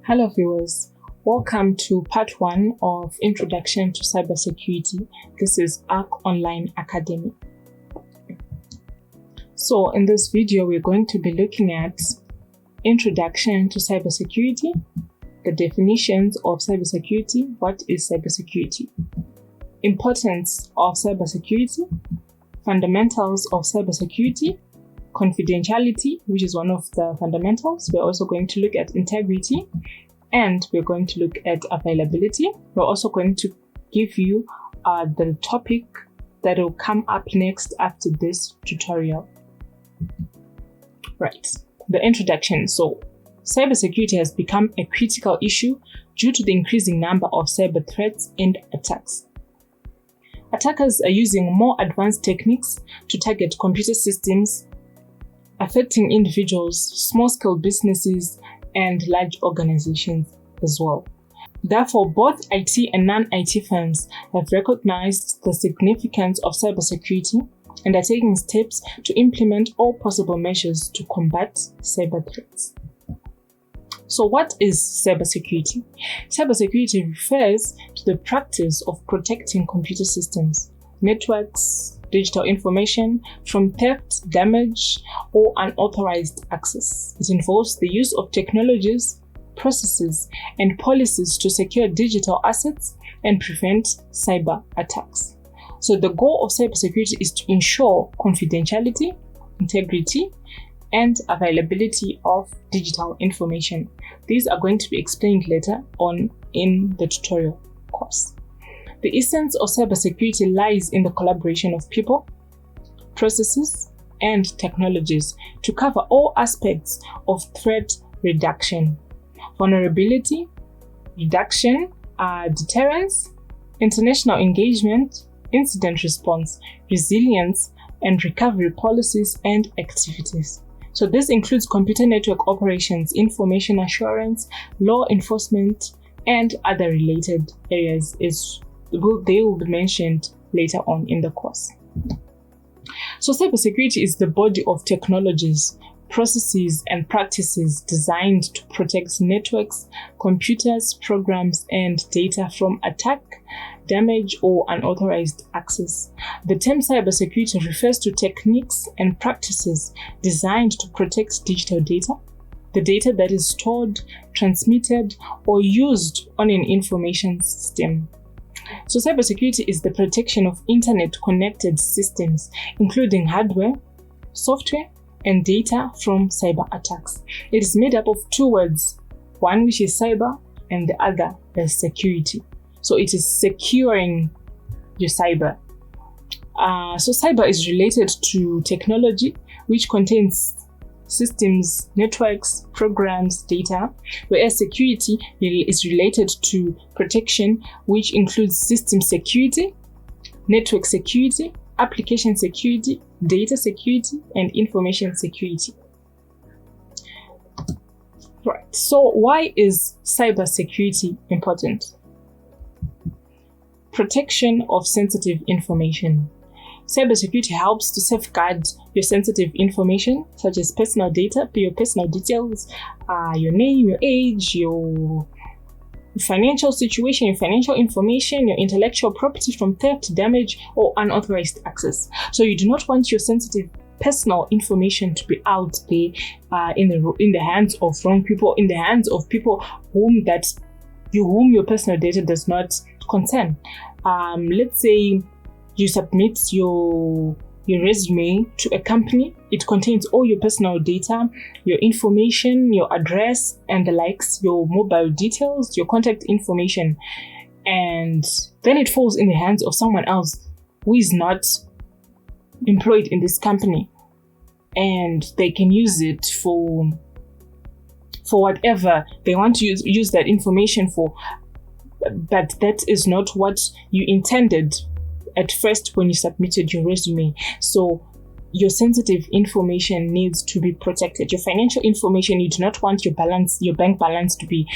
Hello viewers, welcome to part 1 of Introduction to Cybersecurity. This is ARC Online Academy. So in this video, we're going to be looking at Introduction to Cybersecurity, the definitions of cybersecurity, what is cybersecurity, importance of cybersecurity, fundamentals of cybersecurity, confidentiality, which is one of the fundamentals. We're also going to look at integrity, and we're going to look at availability. We're also going to give you the topic that will come up next after this tutorial. Right, the introduction. So, cybersecurity has become a critical issue due to the increasing number of cyber threats and attacks. Attackers are using more advanced techniques to target computer systems, affecting individuals, small-scale businesses, and large organizations as well. Therefore, both IT and non-IT firms have recognized the significance of cybersecurity and are taking steps to implement all possible measures to combat cyber threats. So what is cybersecurity? Cybersecurity refers to the practice of protecting computer systems, networks, digital information from theft, damage, or unauthorized access. It involves the use of technologies, processes, and policies to secure digital assets and prevent cyber attacks. So the goal of cybersecurity is to ensure confidentiality, integrity, and availability of digital information. These are going to be explained later on in the tutorial course. The essence of cybersecurity lies in the collaboration of people, processes, and technologies to cover all aspects of threat reduction, vulnerability reduction, deterrence, international engagement, incident response, resilience, and recovery policies and activities. So this includes computer network operations, information assurance, law enforcement, and other related areas. They will be mentioned later on in the course. So cybersecurity is the body of technologies, processes, and practices designed to protect networks, computers, programs, and data from attack, damage, or unauthorized access. The term cybersecurity refers to techniques and practices designed to protect digital data, the data that is stored, transmitted, or used on an information system. So cybersecurity is the protection of internet-connected systems, including hardware, software, and data from cyber attacks. It is made up of two words, one which is cyber and the other is security. So it is securing your cyber. So cyber is related to technology, which contains systems, networks, programs, data, whereas security is related to protection, which includes system security, network security, application security, data security, and information security. Right, so why is cybersecurity important? Protection of sensitive information. Cybersecurity helps to safeguard your sensitive information, such as personal data, your personal details, your name, your age, your financial situation, your financial information, your intellectual property from theft, damage, or unauthorized access. So you do not want your sensitive personal information to be out there in the hands of wrong people, in the hands of people whom your personal data does not concern. Let's say you submit your resume to a company. It contains all your personal data, your information, your address and the likes, your mobile details, your contact information, and then it falls in the hands of someone else who is not employed in this company, and they can use it for whatever they want to use that information for, but that is not what you intended at first when you submitted your resume. So your sensitive information needs to be protected. Your financial information, you do not want your bank balance to be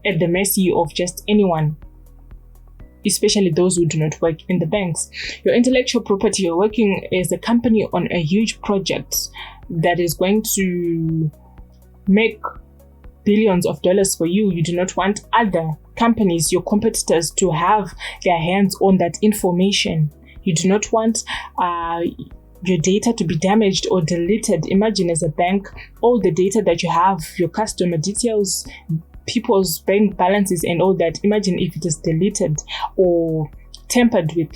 at the mercy of just anyone, especially those who do not work in the banks. Your intellectual property, you're working as a company on a huge project that is going to make billions of dollars for you. You do not want other companies, your competitors, to have their hands on that information. You do not want your data to be damaged or deleted. Imagine as a bank, all the data that you have, your customer details, people's bank balances and all that. Imagine if it is deleted or tampered with,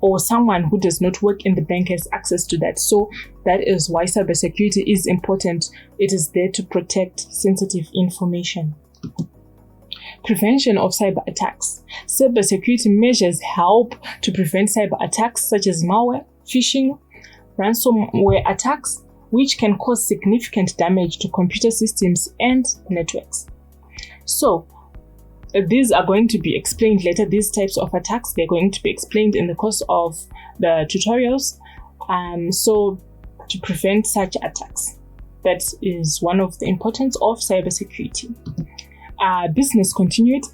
or someone who does not work in the bank has access to that. So that is why cybersecurity is important. It is there to protect sensitive information. Prevention of cyber attacks. Cybersecurity measures help to prevent cyber attacks such as malware, phishing, ransomware attacks, which can cause significant damage to computer systems and networks. So, these are going to be explained later. These types of attacks, they're going to be explained in the course of the tutorials. So, to prevent such attacks, that is one of the importance of cybersecurity. Business continuity.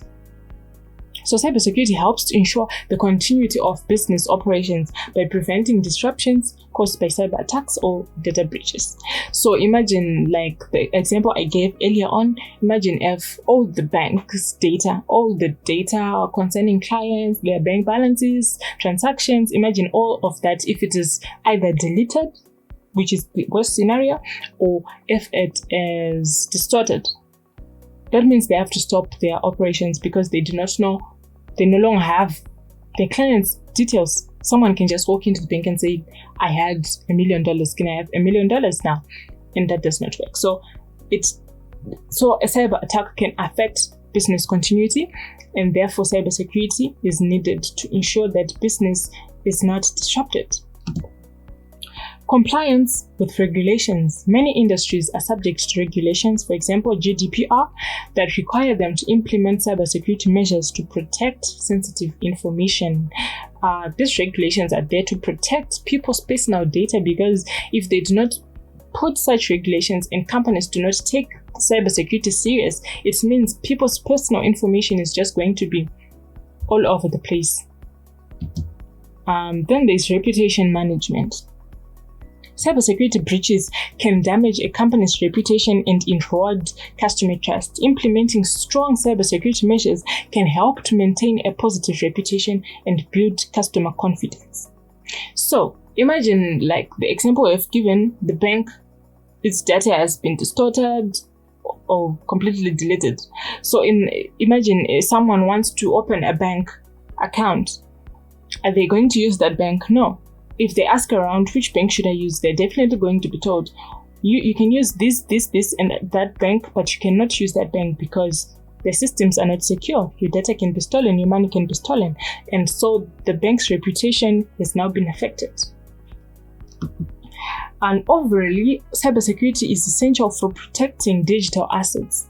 So cybersecurity helps to ensure the continuity of business operations by preventing disruptions caused by cyber attacks or data breaches. So imagine, like the example I gave earlier on, imagine if all the bank's data, all the data concerning clients, their bank balances, transactions, imagine all of that, if it is either deleted, which is the worst scenario, or if it is distorted. That means they have to stop their operations because they do not know, they no longer have their clients' details. Someone can just walk into the bank and say, I had $1 million, can I have $1 million now? And that does not work. So a cyber attack can affect business continuity, and therefore cybersecurity is needed to ensure that business is not disrupted. Compliance with regulations. Many industries are subject to regulations, for example, GDPR, that require them to implement cybersecurity measures to protect sensitive information. These regulations are there to protect people's personal data, because if they do not put such regulations and companies do not take cybersecurity serious, it means people's personal information is just going to be all over the place. Then there's reputation management. Cybersecurity breaches can damage a company's reputation and erode customer trust. Implementing strong cybersecurity measures can help to maintain a positive reputation and build customer confidence. So, imagine, like the example I've given, the bank, its data has been distorted or completely deleted. So, imagine someone wants to open a bank account. Are they going to use that bank? No. If they ask around which bank should I use, they're definitely going to be told, you can use this, and that bank, but you cannot use that bank because the systems are not secure. Your data can be stolen, your money can be stolen. And so the bank's reputation has now been affected. And overall, cybersecurity is essential for protecting digital assets,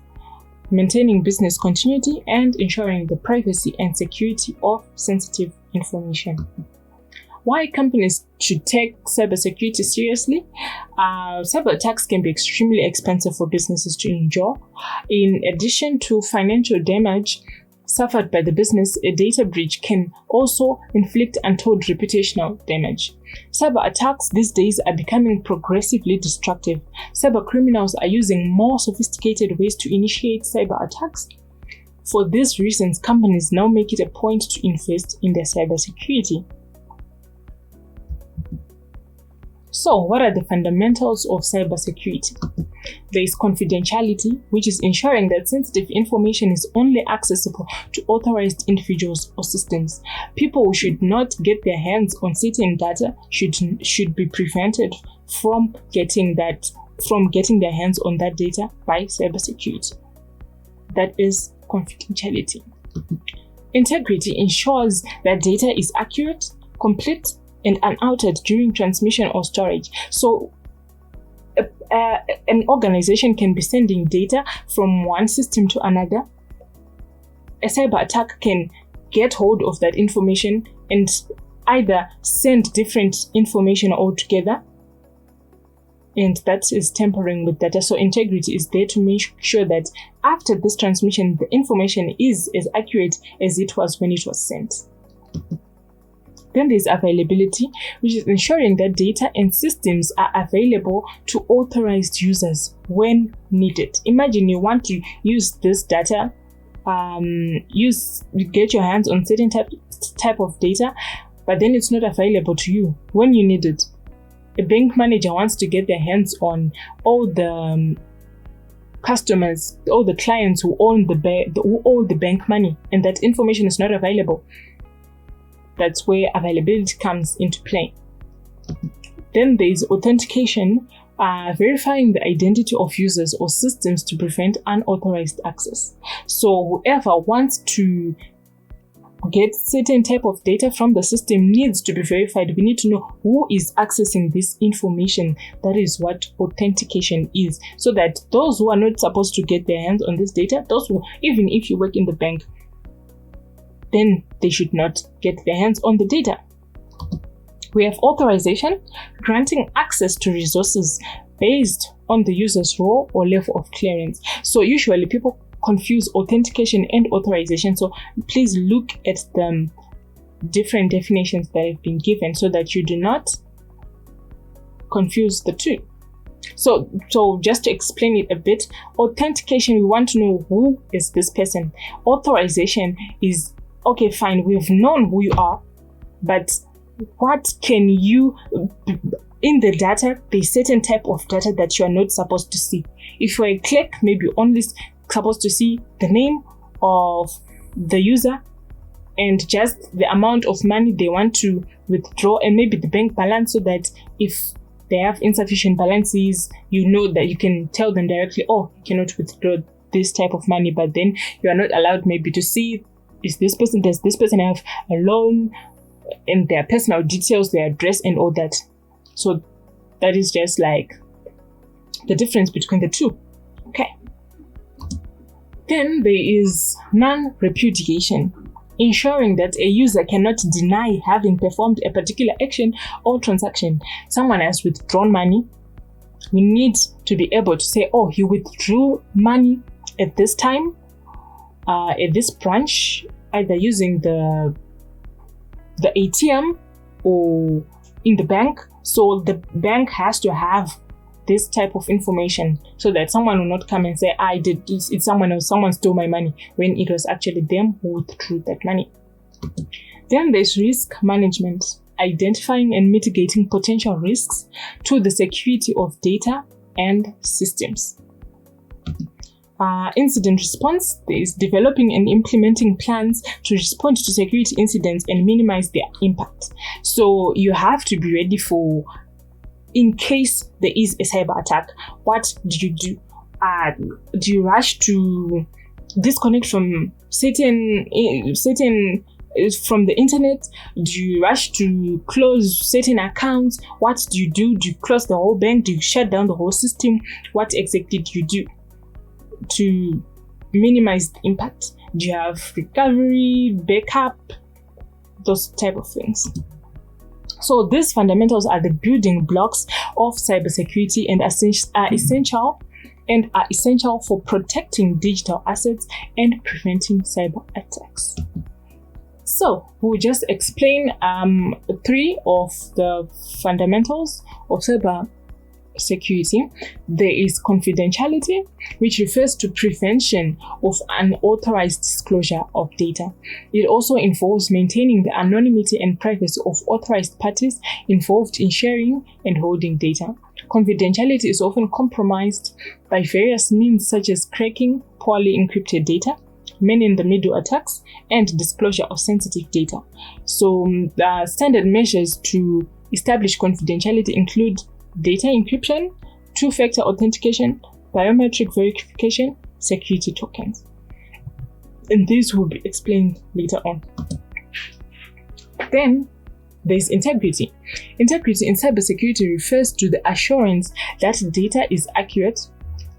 maintaining business continuity, and ensuring the privacy and security of sensitive information. Why companies should take cybersecurity seriously? Cyber attacks can be extremely expensive for businesses to endure. In addition to financial damage suffered by the business, a data breach can also inflict untold reputational damage. Cyber attacks these days are becoming progressively destructive. Cyber criminals are using more sophisticated ways to initiate cyber attacks. For these reasons, companies now make it a point to invest in their cybersecurity. So, what are the fundamentals of cybersecurity? There is confidentiality, which is ensuring that sensitive information is only accessible to authorized individuals or systems. People who should not get their hands on certain data should be prevented from getting their hands on that data by cybersecurity. That is confidentiality. Integrity ensures that data is accurate, complete, and unaltered during transmission or storage. So an organization can be sending data from one system to another. A cyber attack can get hold of that information and either send different information altogether, and that is tampering with data. So integrity is there to make sure that after this transmission, the information is as accurate as it was when it was sent. Then there's availability, which is ensuring that data and systems are available to authorized users when needed. Imagine you want to use this data, get your hands on certain type of data, but then it's not available to you when you need it. A bank manager wants to get their hands on all the customers, all the clients who own the bank money, and that information is not available. That's where availability comes into play. Then there is authentication, verifying the identity of users or systems to prevent unauthorized access. So whoever wants to get certain type of data from the system needs to be verified. We need to know who is accessing this information. That is what authentication is. So that those who are not supposed to get their hands on this data, those who, even if you work in the bank, then they should not get their hands on the data. We have authorization, granting access to resources based on the user's role or level of clearance. So usually people confuse authentication and authorization. So please look at the different definitions that have been given so that you do not confuse the two. So just to explain it a bit, authentication, we want to know who is this person. Authorization is, okay, fine, we've known who you are, but what can you, in the data, there's certain type of data that you are not supposed to see. If you're a clerk, maybe you're only supposed to see the name of the user and just the amount of money they want to withdraw, and maybe the bank balance, so that if they have insufficient balances, you know that you can tell them directly, oh, you cannot withdraw this type of money. But then you are not allowed maybe to see, does this person have a loan, and their personal details, their address and all that. So that is just like the difference between the two. Okay. Then there is non-repudiation, ensuring that a user cannot deny having performed a particular action or transaction. Someone has withdrawn money. We need to be able to say, oh, he withdrew money at this time, at this branch, either using the ATM or in the bank. So the bank has to have this type of information so that someone will not come and say, I did this, it's someone else, someone stole my money, when it was actually them who withdrew that money. Then there's risk management, identifying and mitigating potential risks to the security of data and systems. Incident response, there is developing and implementing plans to respond to security incidents and minimize their impact. So you have to be ready for, in case there is a cyber attack, what do you do? Do you rush to disconnect from certain from the internet? Do you rush to close certain accounts? What do you do? Do you close the whole bank? Do you shut down the whole system? What exactly do you do to minimize the impact? Do you have recovery, backup, those type of things? So these fundamentals are the building blocks of cybersecurity and are essential for protecting digital assets and preventing cyber attacks. So we'll just explain 3 of the fundamentals of cyber security. There is confidentiality, which refers to prevention of unauthorized disclosure of data. It also involves maintaining the anonymity and privacy of authorized parties involved in sharing and holding data. Confidentiality is often compromised by various means such as cracking poorly encrypted data, man-in-the-middle attacks, and disclosure of sensitive data. So the standard measures to establish confidentiality include data encryption, two-factor authentication, biometric verification, security tokens. And these will be explained later on. Then there's integrity. Integrity in cybersecurity refers to the assurance that data is accurate,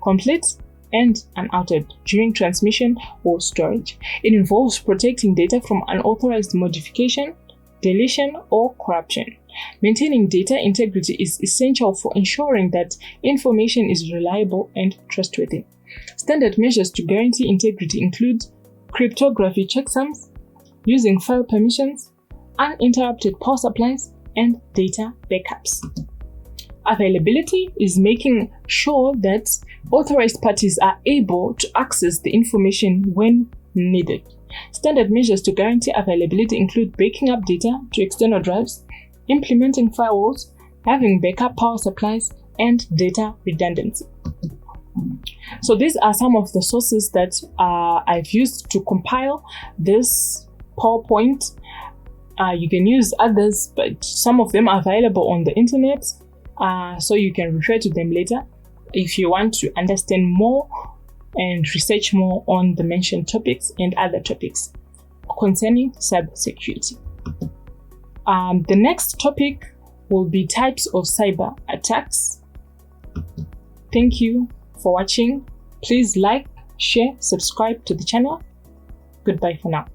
complete, and unaltered during transmission or storage. It involves protecting data from unauthorized modification, deletion, or corruption. Maintaining data integrity is essential for ensuring that information is reliable and trustworthy. Standard measures to guarantee integrity include cryptography checksums, using file permissions, uninterrupted power supplies, and data backups. Availability is making sure that authorized parties are able to access the information when needed. Standard measures to guarantee availability include backing up data to external drives, implementing firewalls, having backup power supplies, and data redundancy. So these are some of the sources that I've used to compile this PowerPoint. You can use others, but some of them are available on the internet, so you can refer to them later if you want to understand more and research more on the mentioned topics and other topics concerning cybersecurity. The next topic will be types of cyber attacks. Thank you for watching. Please like, share, subscribe to the channel. Goodbye for now.